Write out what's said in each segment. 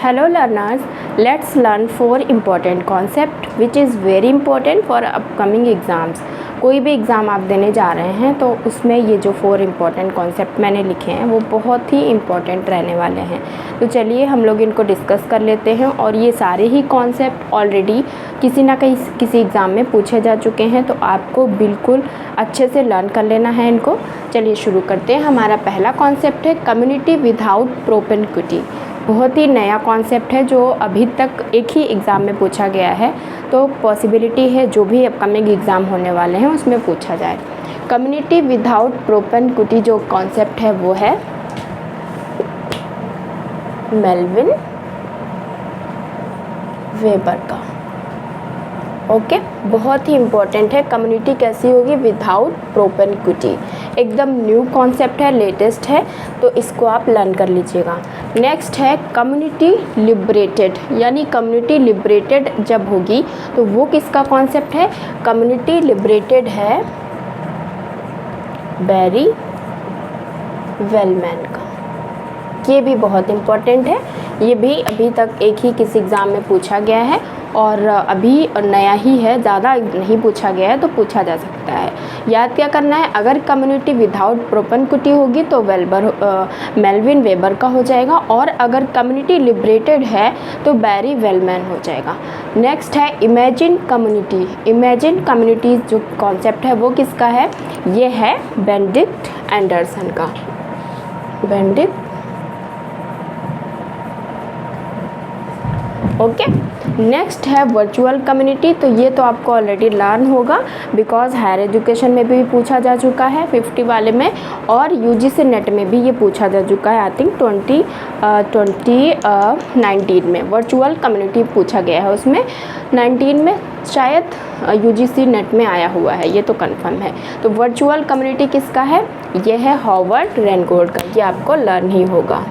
Hello learners, let's learn 4 important concept which is very important for upcoming exams. कोई भी exam आप देने जा रहे हैं तो उसमें ये जो 4 इम्पॉर्टेंट कॉन्सेप्ट मैंने लिखे हैं वो बहुत ही इम्पॉर्टेंट रहने वाले हैं। तो चलिए हम लोग इनको डिस्कस कर लेते हैं। और ये सारे ही कॉन्सेप्ट ऑलरेडी किसी ना किसी एग्ज़ाम में पूछे जा चुके हैं, तो आपको बिल्कुल अच्छे से लर्न कर लेना है इनको। चलिए शुरू करते हैं। हमारा पहला कॉन्सेप्ट है कम्युनिटी विदाउट प्रोपेनक्विटी। बहुत ही नया कॉन्सेप्ट है जो अभी तक एक ही एग्ज़ाम में पूछा गया है, तो पॉसिबिलिटी है जो भी अपकमिंग एग्ज़ाम होने वाले हैं उसमें पूछा जाए। कम्युनिटी विदाउट प्रोपेनक्विटी जो कॉन्सेप्ट है वो है मेल्विन वेबर का। ओके, बहुत ही इम्पॉर्टेंट है। कम्युनिटी कैसी होगी विदाउट प्रोपेनक्विटी, एकदम न्यू कॉन्सेप्ट है, लेटेस्ट है, तो इसको आप लर्न कर लीजिएगा। नेक्स्ट है कम्युनिटी लिबरेटेड, यानी कम्युनिटी लिबरेटेड जब होगी तो वो किसका कॉन्सेप्ट है? कम्युनिटी लिबरेटेड है बैरी वेलमैन का। ये भी बहुत इम्पॉर्टेंट है, ये भी अभी तक एक ही किसी एग्ज़ाम में पूछा गया है और अभी नया ही है, ज़्यादा नहीं पूछा गया है, तो पूछा जा सकता है। याद क्या करना है, अगर कम्युनिटी विदाउट प्रोपेनक्विटी होगी तो मेल्विन वेबर का हो जाएगा, और अगर कम्युनिटी लिबरेटेड है तो बैरी वेलमैन हो जाएगा। नेक्स्ट है इमेजिन कम्युनिटी। इमेजिन कम्युनिटी जो कॉन्सेप्ट है वो किसका है? ये है बेनेडिक्ट एंडरसन का। Benedict okay. नेक्स्ट है वर्चुअल कम्युनिटी। तो ये तो आपको ऑलरेडी लर्न होगा बिकॉज हायर एजुकेशन में भी पूछा जा चुका है 50 वाले में, और यूजीसी नेट में भी ये पूछा जा चुका है। आई थिंक 2019 में वर्चुअल कम्युनिटी पूछा गया है, उसमें 19 में शायद यूजीसी नेट में आया हुआ है, ये तो कंफर्म है। तो वर्चुअल कम्युनिटी किसका है? ये है हॉवर्ड रेनगोल्ड का। ये आपको लर्न ही होगा।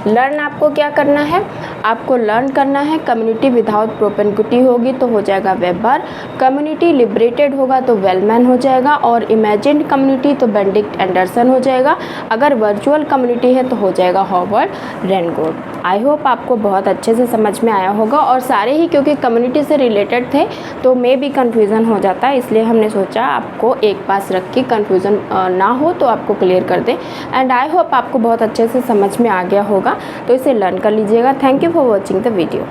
लर्न आपको क्या करना है? आपको लर्न करना है कम्युनिटी विदाउट प्रोपेनक्विटी होगी तो हो जाएगा वेबर, कम्युनिटी लिबरेटेड होगा तो वेलमैन हो जाएगा, और इमेजिन्ड कम्युनिटी तो बेनेडिक्ट एंडरसन हो जाएगा। अगर वर्चुअल कम्युनिटी है तो हो जाएगा हॉवर्ड रेनगोल्ड। आई होप आपको बहुत अच्छे से समझ में आया होगा, और सारे ही क्योंकि कम्युनिटी से रिलेटेड थे तो मे भी कन्फ्यूज़न हो जाता है, इसलिए हमने सोचा आपको एक पास रख के कन्फ्यूज़न ना हो तो आपको क्लियर कर दें। एंड आई होप आपको बहुत अच्छे से समझ में आ गया होगा, तो इसे लर्न कर लीजिएगा। Thank you for watching the video.